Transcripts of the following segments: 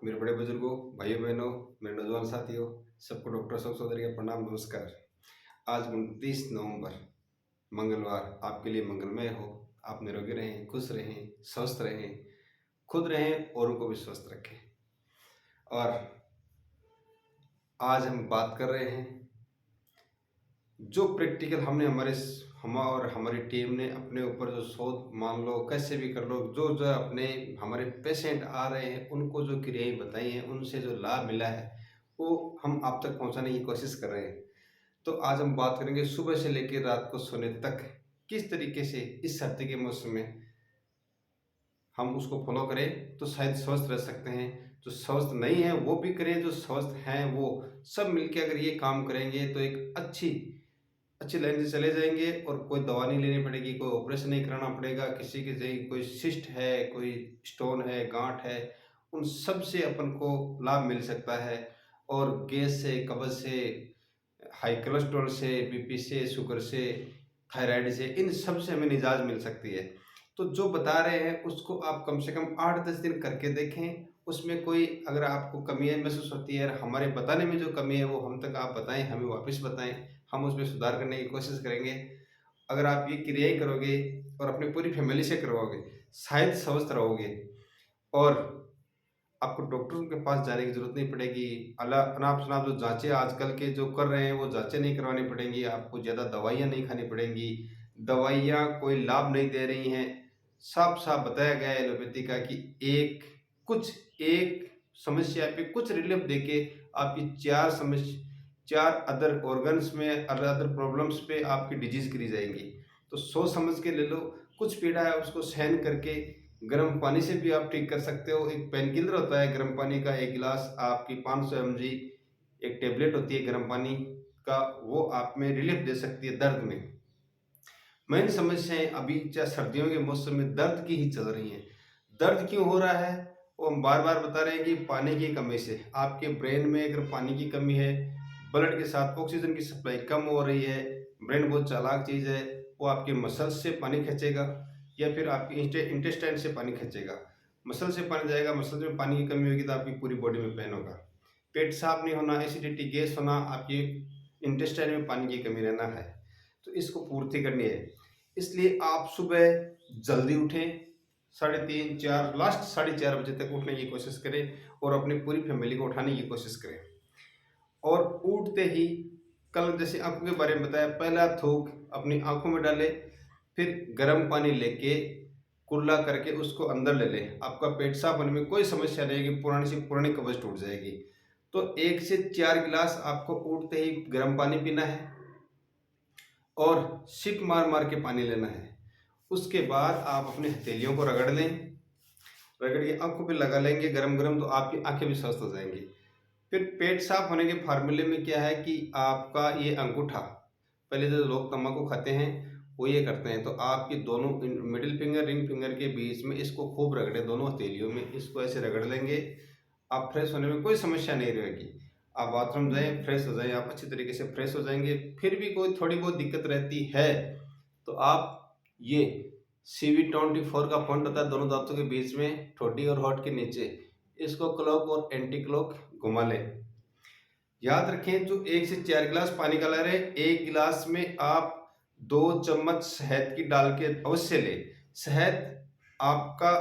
मेरे बड़े बुजुर्गों, भाइयों बहनों, मेरे नौजवान साथियों, सबको डॉक्टर अशोक चौधरी का प्रणाम नमस्कार। आज 29 नवंबर मंगलवार आपके लिए मंगलमय हो। आप निरोगी रहें, खुश रहें, स्वस्थ रहें, खुद रहें, औरों को भी स्वस्थ रखें। और आज हम बात कर रहे हैं जो प्रैक्टिकल हमने हम और हमारी टीम ने अपने ऊपर जो शोध मान लो कैसे भी कर लो, जो जो अपने हमारे पेशेंट आ रहे हैं उनको जो क्रियाएं बताई हैं, उनसे जो लाभ मिला है वो हम आप तक पहुंचाने की कोशिश कर रहे हैं। तो आज हम बात करेंगे सुबह से लेकर रात को सोने तक किस तरीके से इस सर्दी के मौसम में हम उसको फॉलो करें तो शायद स्वस्थ रह सकते हैं। जो स्वस्थ नहीं है वो भी करें, जो स्वस्थ हैं वो सब मिलके अगर ये काम करेंगे तो एक अच्छी अच्छी लाइन से चले जाएंगे और कोई दवा नहीं लेनी पड़ेगी, कोई ऑपरेशन नहीं कराना पड़ेगा। किसी की जगह कोई सिस्ट है, कोई स्टोन है, गांठ है, उन सब से अपन को लाभ मिल सकता है। और गैस से, कब्ज से, हाई कोलेस्ट्रॉल से, बीपी से, शुगर से, थायराइड से, इन सब से हमें निजात मिल सकती है। तो जो बता रहे हैं उसको आप कम से कम 8-10 दिन करके देखें। उसमें कोई अगर आपको कमियाँ महसूस होती है, हमारे बताने में जो कमी है वो हम तक आप बताएं, हमें वापस बताएं, हम उसमें सुधार करने की कोशिश करेंगे। अगर आप ये क्रियाएं करोगे और अपनी पूरी फैमिली से करवाओगे, शायद स्वस्थ रहोगे और आपको डॉक्टरों के पास जाने की ज़रूरत नहीं पड़ेगी। अनाप-शनाप जो जाँचें आजकल के जो कर रहे हैं, वो जाँचें नहीं करवानी पड़ेंगी, आपको ज़्यादा दवाइयाँ नहीं खानी पड़ेंगी। दवाइयाँ कोई लाभ नहीं दे रही हैं। साफ-साफ बताया गया है एलोपैथी का कि एक समस्या पे कुछ रिलीफ देके आपकी 4 अदर ऑर्गन्स में अदर प्रॉब्लम्स पे आपकी डिजीज़ गिरी जाएँगी। तो सोच समझ के ले लो, कुछ पीड़ा है उसको सहन करके गर्म पानी से भी आप ठीक कर सकते हो। एक पेन किलर होता है गर्म पानी का, 1 गिलास आपकी 500 एमजी एक टेबलेट होती है गर्म पानी का, वो आप में रिलीफ दे सकती है दर्द में। मेन समस्याएँ अभी क्या सर्दियों के मौसम में दर्द की ही चल रही हैं। दर्द क्यों हो रहा है? वो हम बार-बार बता रहे हैं कि पानी की कमी से। आपके ब्रेन में अगर पानी की कमी है, ब्लड के साथ ऑक्सीजन की सप्लाई कम हो रही है, ब्रेन बहुत चालाक चीज़ है, वो आपके मसल्स से पानी खींचेगा या फिर आपके इंटेस्टाइन से पानी खींचेगा। मसल से पानी जाएगा, मसल में पानी की कमी होगी तो आपकी पूरी बॉडी में पेन होगा। पेट साफ नहीं होना, एसिडिटी, गैस होना, आपकी इंटेस्टाइन में पानी की कमी रहना है। तो इसको पूर्ति करनी है। इसलिए आप सुबह जल्दी उठें, 3:30 4 लास्ट 4:30 बजे तक उठने की कोशिश करें और अपनी पूरी फैमिली को उठाने की कोशिश करें। और उठते ही कल जैसे आँखों के बारे में बताया, पहला थूक अपनी आँखों में डालें, फिर गर्म पानी लेके कुल्ला करके उसको अंदर ले लें। आपका पेट साफ होने में कोई समस्या नहीं रहेगी, पुरानी से पुरानी कब्ज़ टूट जाएगी। तो 1 से 4 गिलास आपको उठते ही गर्म पानी पीना है और सिप मार-मार के पानी लेना है। उसके बाद आप अपनी हथेलियों को रगड़ लें, रगड़ के आँखों पे लगा लेंगे गरम-गरम, तो आपकी आँखें भी स्वस्थ हो जाएँगी। फिर पेट साफ होने के फार्मूले में क्या है कि आपका ये अंगूठा, पहले जो लोग तम्बाकू खाते हैं वो ये करते हैं, तो आपकी दोनों मिडिल फिंगर, रिंग फिंगर के बीच में इसको खूब रगड़ें, दोनों हथेलियों में इसको ऐसे रगड़ लेंगे। आप फ्रेश होने में कोई समस्या नहीं रहेगी। आप बाथरूम जाएँ, फ्रेश हो जाएँ, आप अच्छी तरीके से फ्रेश हो जाएँगे। फिर भी कोई थोड़ी बहुत दिक्कत रहती है तो आप ये CV24 का पॉइंट होता है दोनों दांतों के बीच में, ठोडी और होंठ के नीचे, इसको क्लॉक और एंटी क्लॉक घुमा लें। याद रखें, जो 1 से 4 गिलास पानी का ला रहे हैं, 1 गिलास में आप 2 चम्मच शहद की डाल के अवश्य लें। शहद आपका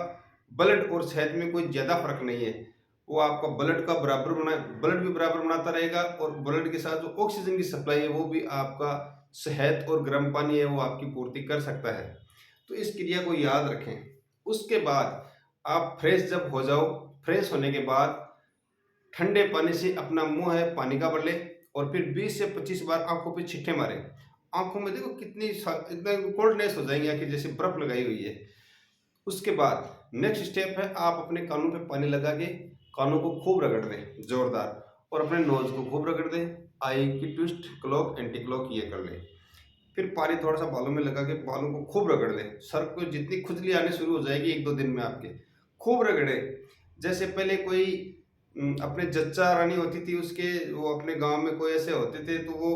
ब्लड और शहद में कोई ज़्यादा फ़र्क नहीं है। वो आपका ब्लड भी बराबर बनाता रहेगा और ब्लड के साथ जो ऑक्सीजन की सप्लाई है वो भी आपका शहद और गर्म पानी है वो आपकी पूर्ति कर सकता है। तो इस क्रिया को याद रखें। उसके बाद आप फ्रेश जब हो जाओ, फ्रेश होने के बाद ठंडे पानी से अपना मुंह है पानी का भर लें और फिर 20 से 25 बार आंखों पे छिट्टे मारें। आंखों में देखो कितनी एकदम कोल्डनेस हो जाएंगी, आंखें जैसे बर्फ लगाई हुई है। उसके बाद नेक्स्ट स्टेप है, आप अपने कानों पे पानी लगा के कानों को खूब रगड़ दें जोरदार और अपने नोज को खूब रगड़ दें। आई की ट्विस्ट, क्लॉक, एंटी क्लॉक ये कर लें। फिर पानी थोड़ा सा बालों में लगा के बालों को खूब रगड़ दें। सर को जितनी खुजली आनी शुरू हो जाएगी 1-2 दिन में आपके, खूब रगड़े। जैसे पहले कोई अपने जच्चा रानी होती थी, उसके वो अपने गांव में कोई ऐसे होते थे तो वो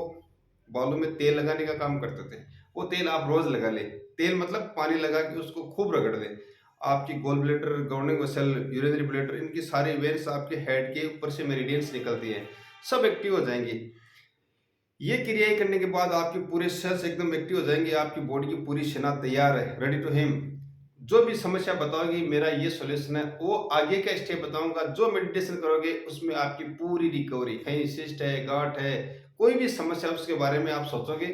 बालों में तेल लगाने का काम करते थे। वो तेल आप रोज लगा लें। तेल मतलब पानी लगा के उसको खूब रगड़ दें आपकी gall bladder, governing vessel, urinary bladder, इनकी सारी वेन्स आपके हेड के ऊपर से मेरिडियंस निकलती हैं, सब एक्टिव हो जाएंगी। ये क्रियाएं करने के बाद आपके पूरे सेल्स एकदम एक्टिव हो जाएंगे, आपकी बॉडी की पूरी सेना तैयार है, रेडी टू हिम। जो भी समस्या बताओगी मेरा ये सॉल्यूशन है, वो आगे का स्टेप बताऊंगा। जो मेडिटेशन करोगे उसमें आपकी पूरी रिकवरी, कहीं सिस्ट है, गांठ है, कोई भी समस्या उसके बारे में आप सोचोगे,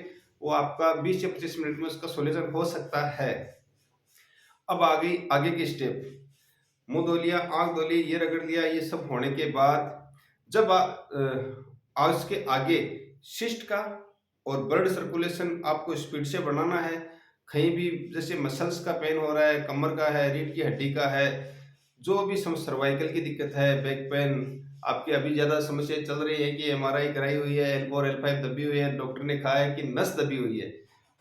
वो आपका 20 से 25 मिनट में उसका सॉल्यूशन हो सकता है। अब आगे आगे के स्टेप, मुंह धो लिया, आंख धो ली, ये रगड़ लिया, ये सब होने के बाद जब आज के आगे सिस्ट का और ब्लड सर्कुलेशन आपको स्पीड से बढ़ाना है, कहीं भी जैसे मसल्स का पेन हो रहा है, कमर का है, रीढ़ की हड्डी का है, जो भी सर्वाइकल की दिक्कत है, बैक पेन, आपकी अभी ज़्यादा समस्या चल रही है कि एमआरआई कराई हुई है, L4 और L5 दबी हुई है, डॉक्टर ने कहा है कि नस दबी हुई है।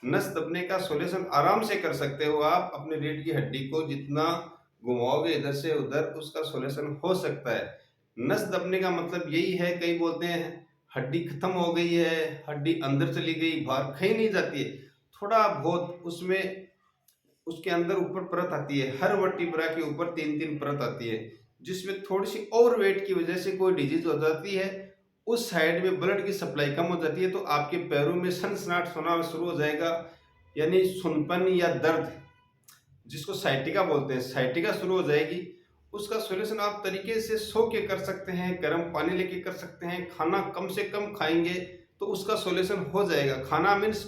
नस दबने का सॉल्यूशन आराम से कर सकते हो आप, अपने रीढ़ की हड्डी को जितना घुमाओगे इधर से उधर, उसका सॉल्यूशन हो सकता है। नस दबने का मतलब यही है, कई बोलते हैं हड्डी खत्म हो गई है, हड्डी अंदर चली गई, बाहर कहीं नहीं जाती है, थोड़ा बहुत उसमें उसके अंदर ऊपर परत आती है, हर वर्टिब्रा के ऊपर 3-3 परत आती है, जिसमें थोड़ी सी ओवर वेट की वजह से कोई डिजीज हो जाती है, उस साइड में ब्लड की सप्लाई कम हो जाती है, तो आपके पैरों में सनसनाहट होना शुरू हो जाएगा, यानी सुनपन या दर्द, जिसको साइटिका बोलते हैं, साइटिका शुरू हो जाएगी। उसका सॉल्यूशन आप तरीके से सो के कर सकते हैं, गर्म पानी लेके कर सकते हैं, खाना कम से कम खाएंगे तो उसका सॉल्यूशन हो जाएगा। खाना मीन्स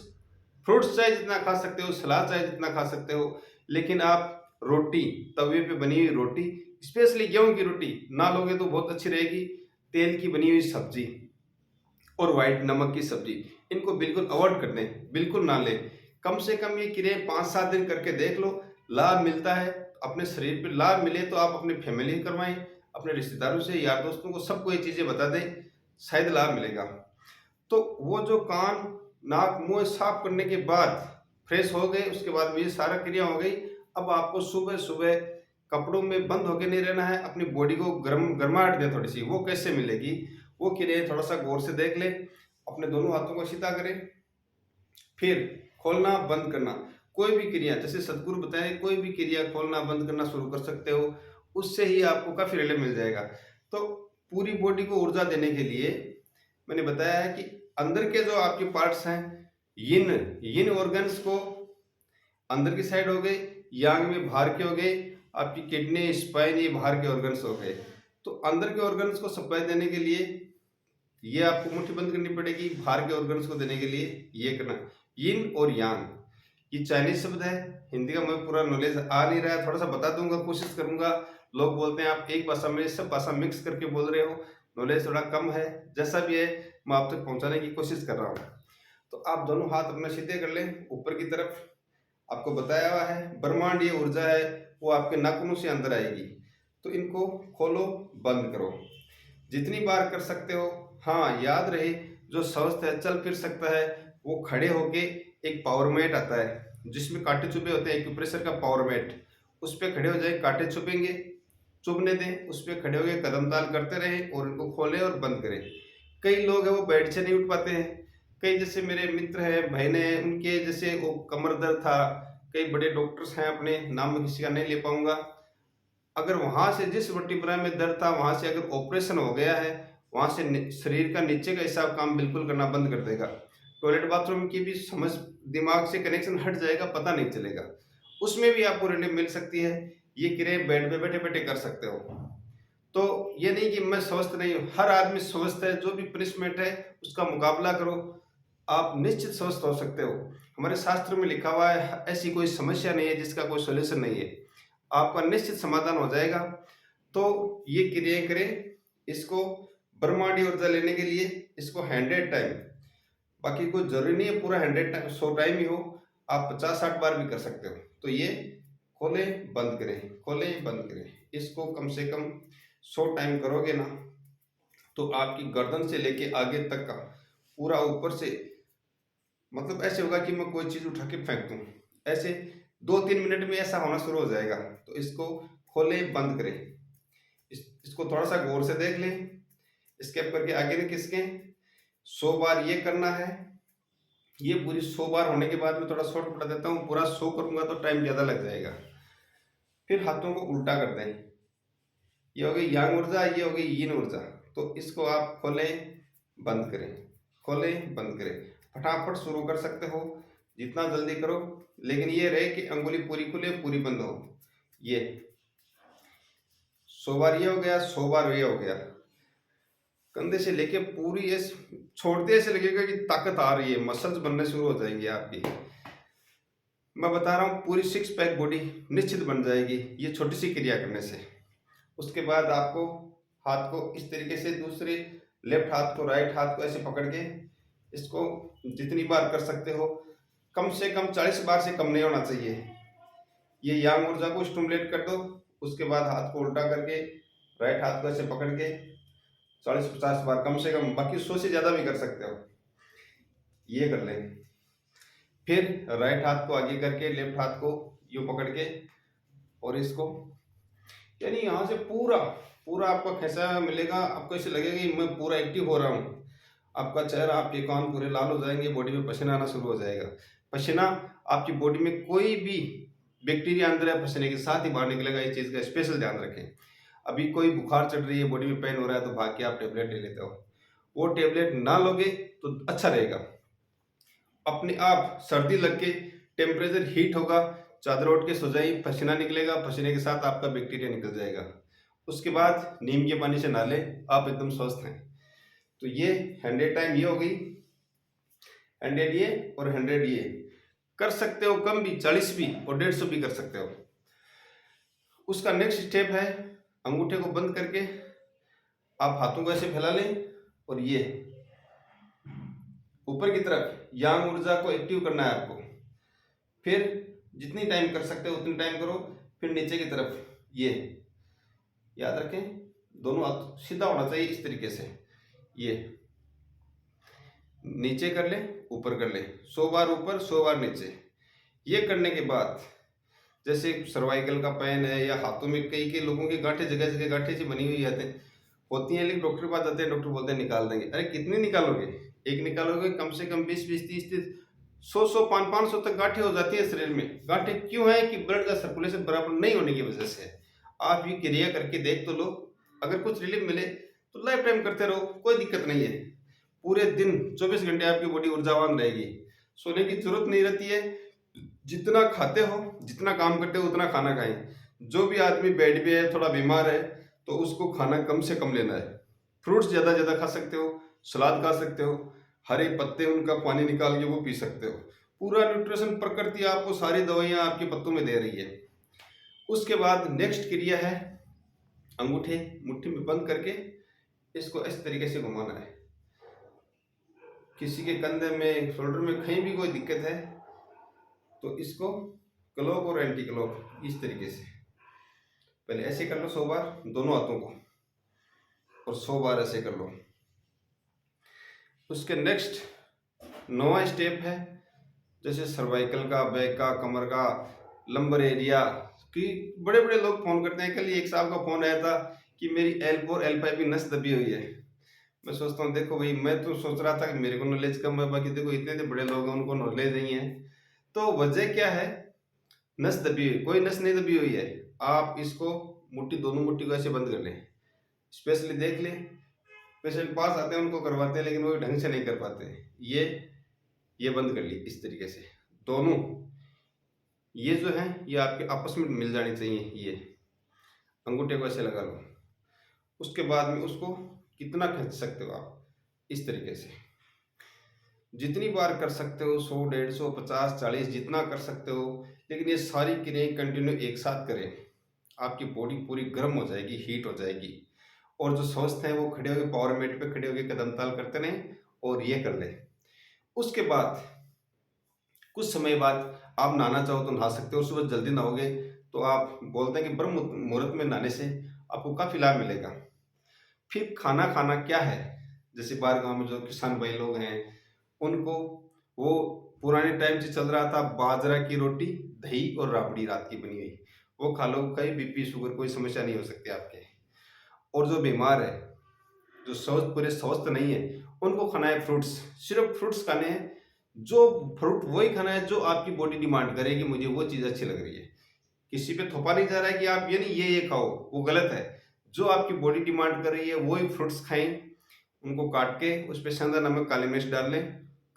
फ्रूट्स चाहे जितना खा सकते हो, सलाद चाहे जितना खा सकते हो, लेकिन आप रोटी, तवे पे बनी हुई रोटी, स्पेशली गेहूं की रोटी ना लोगे तो बहुत अच्छी रहेगी। तेल की बनी हुई सब्जी और वाइट नमक की सब्जी, इनको बिल्कुल अवॉइड कर दें, बिल्कुल ना लें। कम से कम ये क्रियाएं 5-7 दिन करके देख लो, लाभ मिलता है, अपने शरीर पे लाभ मिले तो आप अपनी फैमिली करवाएं, अपने रिश्तेदारों से, यार दोस्तों को, सबको ये चीज़ें बता दें, शायद लाभ मिलेगा। तो वो जो कान, नाक, मुंह साफ करने के बाद फ्रेश हो गए, उसके बाद भी ये सारा क्रिया हो गई। अब आपको सुबह सुबह कपड़ों में बंद होके नहीं रहना है, अपनी बॉडी को गर्माहट दें थोड़ी सी। वो कैसे मिलेगी, वो क्रिया थोड़ा सा गौर से देख ले। अपने दोनों हाथों को सीधा करें, फिर खोलना बंद करना, कोई भी क्रिया, जैसे सदगुरु बताए, कोई भी क्रिया खोलना बंद करना शुरू कर सकते हो, उससे ही आपको काफी रिलीफ मिल जाएगा। तो पूरी बॉडी को ऊर्जा देने के लिए मैंने बताया है कि अंदर के जो आपके पार्ट्स हैं, यिन यिन ऑर्गन्स को अंदर की साइड हो गए, यांग में बाहर के हो गए, आपकी किडनी, स्पाइन, ये बाहर के ऑर्गन्स हो गए। तो अंदर के ऑर्गन्स को सप्लाई देने के लिए ये आपको मुट्ठी बंद करनी पड़ेगी, बाहर के ऑर्गन्स को देने के लिए ये करना। यिन और यांग ये चाइनीज शब्द है, हिंदी का मैं पूरा नॉलेज आ नहीं रहा है, थोड़ा सा बता दूंगा, कोशिश करूंगा। लोग बोलते हैं आप एक भाषा में सब भाषा मिक्स करके बोल रहे हो, नॉलेज थोड़ा कम है, जैसा भी है मैं आप तक पहुंचाने की कोशिश कर रहा हूँ। तो आप दोनों हाथ अपने सीधे कर लें ऊपर की तरफ। आपको बताया हुआ है ब्रह्मांडीय ऊर्जा है, वो आपके नाखूनों से अंदर आएगी। तो इनको खोलो, बंद करो, जितनी बार कर सकते हो। हाँ, याद रहे, जो स्वस्थ है, चल फिर सकता है, वो खड़े होके एक पावर मैट आता है जिसमें कांटे चुभे होते हैं, एक्यूप्रेशर का पावर मैट, उस पर खड़े हो जाए, कांटे चुभेंगे, चुभने दें, उस पर खड़े होकर कदम ताल करते रहें और इनको खोलें और बंद करें। कई लोग हैं वो बेड से नहीं उठ पाते हैं, कई जैसे मेरे मित्र हैं, बहनें हैं, उनके जैसे वो कमर दर्द था, कई बड़े डॉक्टर्स हैं, अपने नाम में किसी का नहीं ले पाऊंगा, अगर वहां से जिस वर्टिब्रा में दर्द था वहां से अगर ऑपरेशन हो गया है, वहां से शरीर का नीचे का हिस्सा काम बिल्कुल करना बंद कर देगा। टॉयलेट बाथरूम की भी समझ, दिमाग से कनेक्शन हट जाएगा, पता नहीं चलेगा, उसमें भी आपको रिलीफ मिल सकती है। ये क्रिया बेड पे बैठे बैठे कर सकते हो। तो ये नहीं कि मैं स्वस्थ नहीं हूँ, हर आदमी स्वस्थ है, जो भी पनिशमेंट है उसका मुकाबला करो, आप निश्चित स्वस्थ हो सकते हो। हमारे शास्त्र में लिखा हुआ है ऐसी कोई समस्या नहीं है जिसका कोई सोल्यूशन नहीं है, आपका निश्चित समाधान हो जाएगा। तो ये क्रियाएं करें, इसको ब्रह्मांडीय ऊर्जा लेने के लिए इसको 100 टाइम, बाकी कोई जरूरी नहीं है पूरा 100 टाइम 100 टाइम ही हो, आप 50-60 बार भी कर सकते हो। तो ये खोलें बंद करें, खोलें बंद करें, इसको कम से कम 100 टाइम करोगे ना, तो आपकी गर्दन से लेके आगे तक का पूरा ऊपर से, मतलब ऐसे होगा कि मैं कोई चीज उठा के फेंक दूं, ऐसे 2-3 मिनट में ऐसा होना शुरू हो जाएगा। तो इसको खोलें बंद करें, इसको थोड़ा सा गौर से देख लें, स्केप करके आगे न खिसकें। 100 बार ये करना है। ये पूरी 100 बार होने के बाद मैं थोड़ा शॉर्ट बता देता हूँ, पूरा 100 करूंगा तो टाइम ज़्यादा लग जाएगा। फिर हाथों को उल्टा कर दें। ये हो गई यांग ऊर्जा, ये हो गई यीन ऊर्जा। तो इसको आप खोलें बंद करें, खोलें बंद करें, फटाफट शुरू कर सकते हो, जितना जल्दी करो, लेकिन ये रहे कि अंगुली पूरी खुले पूरी बंद हो। ये 100 बार ये हो गया, 100 बार ये हो गया। कंधे से लेके पूरी ऐसे छोड़ते ऐसे लगेगा कि ताकत आ रही है, मसल्स बनने शुरू हो जाएंगे आपकी। मैं बता रहा हूँ पूरी 6 पैक बॉडी निश्चित बन जाएगी ये छोटी सी क्रिया करने से। उसके बाद आपको हाथ को इस तरीके से दूसरे लेफ्ट हाथ को राइट हाथ को ऐसे पकड़ के इसको जितनी बार कर सकते हो, कम से कम 40 बार से कम नहीं होना चाहिए। ये यांग ऊर्जा को स्टिमुलेट कर दो। उसके बाद हाथ को उल्टा करके राइट हाथ को ऐसे पकड़ के 40-50 बार कम से कम, बाकी 100 से ज़्यादा भी कर सकते हो। ये कर लें। फिर राइट हाथ को आगे करके लेफ्ट हाथ को यूँ पकड़ के और इसको, यानी यहाँ से पूरा पूरा आपको खिंचा मिलेगा। आपको ऐसे लगेगा कि मैं पूरा एक्टिव हो रहा हूँ। आपका चेहरा, आपके कान पूरे लाल हो जाएंगे, बॉडी में पसीना आना शुरू हो जाएगा। पसीना आपकी बॉडी में कोई भी बैक्टीरिया अंदर है, पसीने के साथ ही बाहर निकलेगा। इस चीज़ का स्पेशल ध्यान रखें। अभी कोई बुखार चढ़ रही है, बॉडी में पेन हो रहा है, तो भाग के आप टेबलेट ले लेते हो। वो टेबलेट ना लोगे तो अच्छा रहेगा। अपने आप सर्दी लग के टेम्परेचर हीट होगा, चादर ओढ़ के सो जाइए, पसीना निकलेगा, पसीने के साथ आपका बैक्टीरिया निकल जाएगा। उसके बाद नीम के पानी से नहा लें, आप एकदम स्वस्थ हैं। तो ये 100 टाइम ये हो गई, 100 ये और 100 ये कर सकते हो। कम भी, 40 भी और 150 भी कर सकते हो। उसका नेक्स्ट स्टेप है, अंगूठे को बंद करके आप हाथों को ऐसे फैला लें और ये ऊपर की तरफ यांग ऊर्जा को एक्टिव करना है आपको। फिर जितनी टाइम कर सकते हो उतनी टाइम करो। फिर नीचे की तरफ ये याद रखें, दोनों हाथ सीधा होना चाहिए इस तरीके से। ये नीचे कर ले, ऊपर कर ले, 100 बार ऊपर 100 बार नीचे। ये करने के बाद जैसे सर्वाइकल का पेन है या हाथों में कई लोगों की गांठें, जगह जगह गांठें सी बनी हुई होती हैं, लेकिन डॉक्टर के पास जाते हैं, डॉक्टर बोलते हैं निकाल देंगे। अरे कितनी निकालोगे? एक निकालोगे, कम से कम 20-20, 30-30, 100-100, 500-500 तक गांठें हो जाती है शरीर में। गांठें क्यों है? कि ब्लड का सर्कुलेशन बराबर नहीं होने की वजह से। आप ये क्रिया करके देख तो लो, अगर कुछ रिलीफ मिले तो लाइफ टाइम करते रहो, कोई दिक्कत नहीं है। पूरे दिन 24 घंटे आपकी बॉडी ऊर्जावान रहेगी, सोने की जरूरत नहीं रहती है। जितना खाते हो, जितना काम करते हो उतना खाना खाएं। जो भी आदमी बेड पे है, थोड़ा बीमार है, तो उसको खाना कम से कम लेना है। फ्रूट्स ज़्यादा ज़्यादा खा सकते हो, सलाद खा सकते हो, हरे पत्ते उनका पानी निकाल के वो पी सकते हो। पूरा न्यूट्रिशन प्रकृति आपको सारी दवाइयाँ आपके पत्तों में दे रही है। उसके बाद नेक्स्ट क्रिया है, अंगूठे मुट्ठी में बंद करके इसको इस तरीके से घुमाना है। किसी के कंधे में, शोल्डर में कहीं भी कोई दिक्कत है तो इसको क्लॉक और एंटी क्लॉक इस तरीके से पहले ऐसे कर लो 100 बार दोनों हाथों को, और 100 बार ऐसे कर लो। उसके नेक्स्ट 9वां स्टेप है, जैसे सर्वाइकल का, बैक का, कमर का, लंबर एरिया कि बड़े बड़े लोग फोन करते हैं। कल एक साहब का फोन आया था कि मेरी L4 और L5 की नस दबी हुई है। मैं सोचता हूँ, देखो भाई, मैं तो सोच रहा था कि मेरे को नॉलेज कम है, बाकी देखो इतने बड़े लोग हैं उनको नॉलेज नहीं है। तो वजह क्या है? नस दबी हुई, कोई नस नहीं दबी हुई है। आप इसको मुट्ठी, दोनों मुट्ठी को ऐसे बंद कर लें, स्पेशली देख लें। पेशेंट पास आते हैं उनको करवाते हैं, लेकिन वो ढंग से नहीं कर पाते। ये बंद कर ली इस तरीके से दोनों। ये जो है ये आपके आपस में मिल जानी चाहिए। ये अंगूठे को ऐसे लगा लो। उसके बाद में उसको कितना खींच सकते हो आप, इस तरीके से जितनी बार कर सकते हो, 100, 150, 50, 40 जितना कर सकते हो। लेकिन ये सारी क्रियाएं कंटिन्यू एक साथ करें, आपकी बॉडी पूरी गर्म हो जाएगी, हीट हो जाएगी। और जो स्वस्थ हैं वो खड़े होकर पावर मैट पे खड़े होकर कदम ताल करते रहें और ये कर लें। उसके बाद कुछ समय बाद आप नहाना चाहो तो नहा सकते हो। सुबह जल्दी नहाओगे तो आप बोलते हैं कि ब्रह्म मुहूर्त में नहाने से आपको काफ़ी लाभ मिलेगा। फिर खाना खाना क्या है, जैसे बाहर गांव में जो किसान भाई लोग हैं उनको वो पुराने टाइम से चल रहा था, बाजरा की रोटी, दही और राबड़ी रात की बनी हुई, वो खा लो, कहीं बीपी शुगर कोई समस्या नहीं हो सकती आपके। और जो बीमार है, जो स्वस्थ, पूरे स्वस्थ नहीं है, उनको खाना है फ्रूट्स, सिर्फ फ्रूट्स खाने हैं। जो फ्रूट वही खाना है जो आपकी बॉडी डिमांड करे कि मुझे वो चीज़ अच्छी लग रही है। किसी पे थोपा नहीं जा रहा है कि आप ये नहीं ये खाओ, वो गलत है। जो आपकी बॉडी डिमांड कर रही है वही फ्रूट्स खाएं, उनको काट के उस पे सेंधा नमक काली मिर्च डाल लें,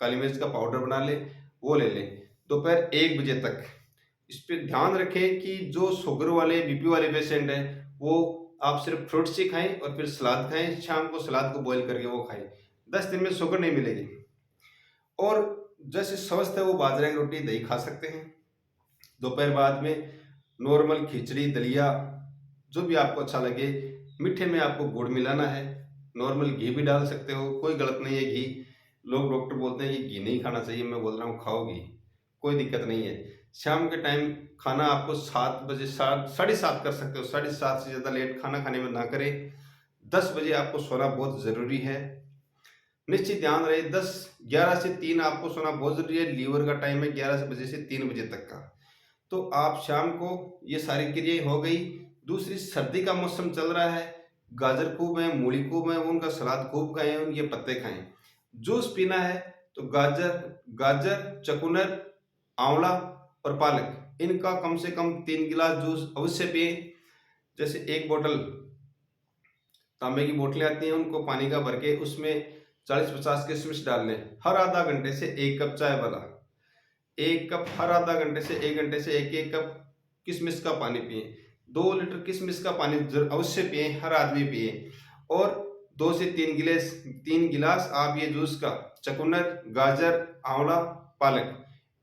काली मिर्च का पाउडर बना लें, वो ले लें दोपहर 1 बजे तक। इस पे ध्यान रखें कि जो शुगर वाले बीपी वाले पेशेंट हैं वो आप सिर्फ फ्रूट्स ही खाएं और फिर सलाद खाएं, शाम को सलाद को बॉईल करके वो खाएं। 10 दिन में शुगर नहीं मिलेगी। और जैसे स्वस्थ है वो बाजरे की रोटी दही खा सकते हैं। दोपहर बाद में नॉर्मल खिचड़ी दलिया जो भी आपको अच्छा लगे। मीठे में आपको गुड़ मिलाना है, नॉर्मल घी भी डाल सकते हो, कोई गलत नहीं है घी। लोग डॉक्टर बोलते हैं कि घी नहीं खाना चाहिए, मैं बोल रहा हूँ खाओ घी, कोई दिक्कत नहीं है। शाम के टाइम खाना आपको 7 बजे 7:30 कर सकते हो, 7:30 से ज़्यादा लेट खाना खाने में ना करें। 10 बजे आपको सोना बहुत ज़रूरी है। निश्चित ध्यान रहे 11 से 3 आपको सोना बहुत ज़रूरी है। लीवर का टाइम है 11 बजे से 3 बजे तक का। तो आप शाम को ये सारी क्रियाएं हो गई। दूसरी, सर्दी का मौसम चल रहा है, गाजर खूब है, मूली खूब है, उनका सलाद खूब खाएं, उनके पत्ते खाएं। जूस पीना है तो गाजर गाजर चकुंदर आंवला और पालक, इनका कम से कम 3 गिलास जूस अवश्य पिए। जैसे एक बोतल तांबे की बोतलें आती हैं, उनको पानी का भर के उसमें 40-50 किशमिश डाल लें। हर आधा घंटे से 1 कप चाय वाला, 1 कप हर आधा घंटे से 1 घंटे से 1-1 कप किशमिश का पानी पिए। 2 लीटर किशमिश का पानी अवश्य पिए, हर आदमी पिए। और 2 से 3 गिलास आप ये जूस का चकुंदर गाजर आंवला पालक,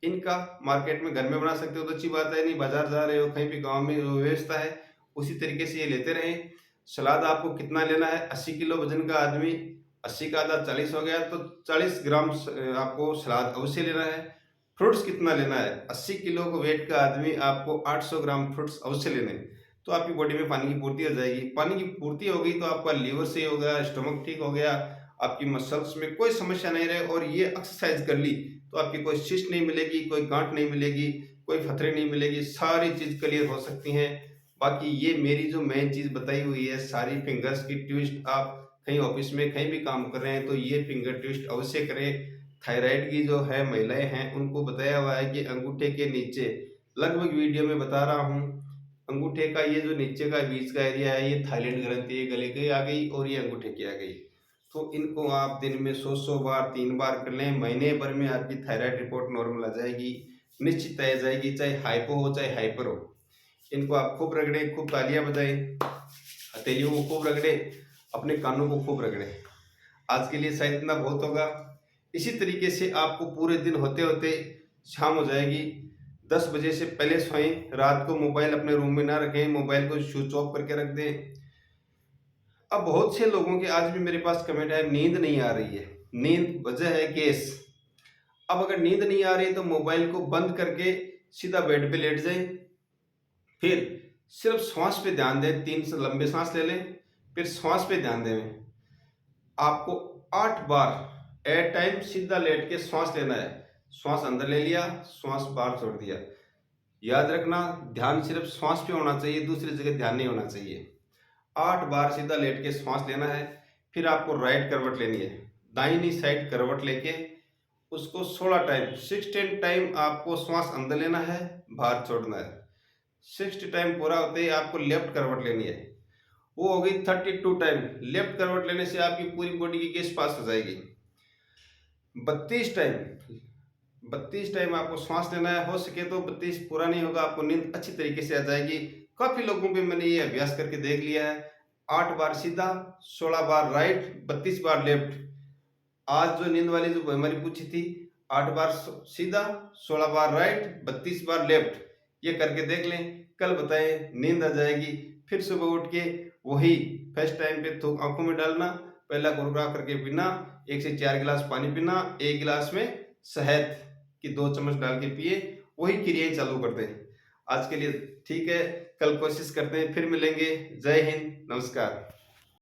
इनका मार्केट में घर में बना सकते हो तो अच्छी बात है, नहीं बाजार जा रहे हो कहीं भी गांव में व्यवस्था है उसी तरीके से ये लेते रहें। सलाद आपको कितना लेना है, 80 किलो वजन का आदमी 80 का आधा 40 हो गया तो 40 ग्राम आपको सलाद अवश्य लेना है। फ्रूट्स कितना लेना है, 80 किलो को वेट का आदमी आपको 800 ग्राम फ्रूट्स अवश्य लेने हैं। तो आपकी बॉडी में पानी की पूर्ति हो जाएगी। पानी की पूर्ति हो गई तो आपका लीवर सही हो गया, स्टमक ठीक हो गया, आपकी मसल्स में कोई समस्या नहीं रहे। और ये एक्सरसाइज कर ली तो आपकी कोई शिस्ट नहीं मिलेगी, कोई गांठ नहीं मिलेगी, कोई फतरे नहीं मिलेगी, सारी चीज क्लियर हो सकती हैं। बाकी ये मेरी जो मेन चीज बताई हुई है सारी फिंगर्स की ट्विस्ट, आप कहीं ऑफिस में कहीं भी काम कर रहे हैं तो ये फिंगर ट्विस्ट अवश्य करें। थायराइड की जो है महिलाएं हैं उनको बताया हुआ है कि अंगूठे के नीचे, लगभग वीडियो में बता रहा हूँ, अंगूठे का ये जो नीचे का बीच का एरिया है ये थायराइड ग्रंथि है, गले की आ गई और ये अंगूठे की आ गई। तो इनको आप दिन में 100 बार 3 बार कर लें, महीने भर में आपकी थायराइड रिपोर्ट नॉर्मल आ जाएगी, निश्चित आ जाएगी, चाहे हाइपो हो चाहे हाइपर हो। इनको आप खूब रगड़े, खूब तालियां बजाएं, हथेलियों को खूब रगड़े, अपने कानों को खूब रगड़े। आज के लिए शायद इतना बहुत होगा। इसी तरीके से आपको पूरे दिन होते होते शाम हो जाएगी। 10 बजे से पहले सोएं। रात को मोबाइल अपने रूम में ना रखें, मोबाइल को स्विच ऑफ करके रख दें। अब बहुत से लोगों के आज भी मेरे पास कमेंट है, नींद नहीं आ रही है, नींद वजह है गैस। अब अगर नींद नहीं आ रही तो मोबाइल को बंद करके सीधा बेड पे लेट जाएं, फिर सिर्फ श्वास पे ध्यान दें, 3 से लंबे सांस ले लें, फिर श्वास पे ध्यान दें। आपको 8 बार एट टाइम सीधा लेट के श्वास लेना है। श्वास अंदर ले लिया, श्वास बाहर छोड़ दिया। याद रखना, ध्यान सिर्फ श्वास पे होना चाहिए, दूसरी जगह ध्यान नहीं होना चाहिए। 8 बार सीधा लेट के श्वास लेना है। फिर आपको राइट करवट लेनी है, दाहिनी साइड करवट लेके उसको 16 टाइम आपको श्वास अंदर लेना है, बाहर छोड़ना है। 60 टाइम पूरा होते ही आपको लेफ्ट करवट लेनी है, वो हो गई 32 टाइम। लेफ्ट करवट लेने से आपकी पूरी बॉडी की गैस पास हो जाएगी। 32 टाइम आपको श्वास लेना है। हो सके तो 32 पूरा नहीं होगा, आपको नींद अच्छी तरीके से आ जाएगी। काफी लोगों पे मैंने ये अभ्यास करके देख लिया है। 8 बार सीधा, 16 बार राइट, 32 बार लेफ्ट। आज जो नींद वाली जो हमारी पूछी थी, 8 बार सीधा, 16 बार राइट, 32 बार लेफ्ट, ये करके देख लें। कल बताएं, नींद आ जाएगी। फिर सुबह उठ के वही फर्स्ट टाइम पे तो आंखों में डालना, पहला गुरगुरा करके पीना, 1 से 4 गिलास पानी पीना, 1 गिलास में शहद की 2 चम्मच डाल के पिए, वही क्रियाएं चालू कर दें। आज के लिए ठीक है, कल कोशिश करते हैं, फिर मिलेंगे। जय हिंद, नमस्कार।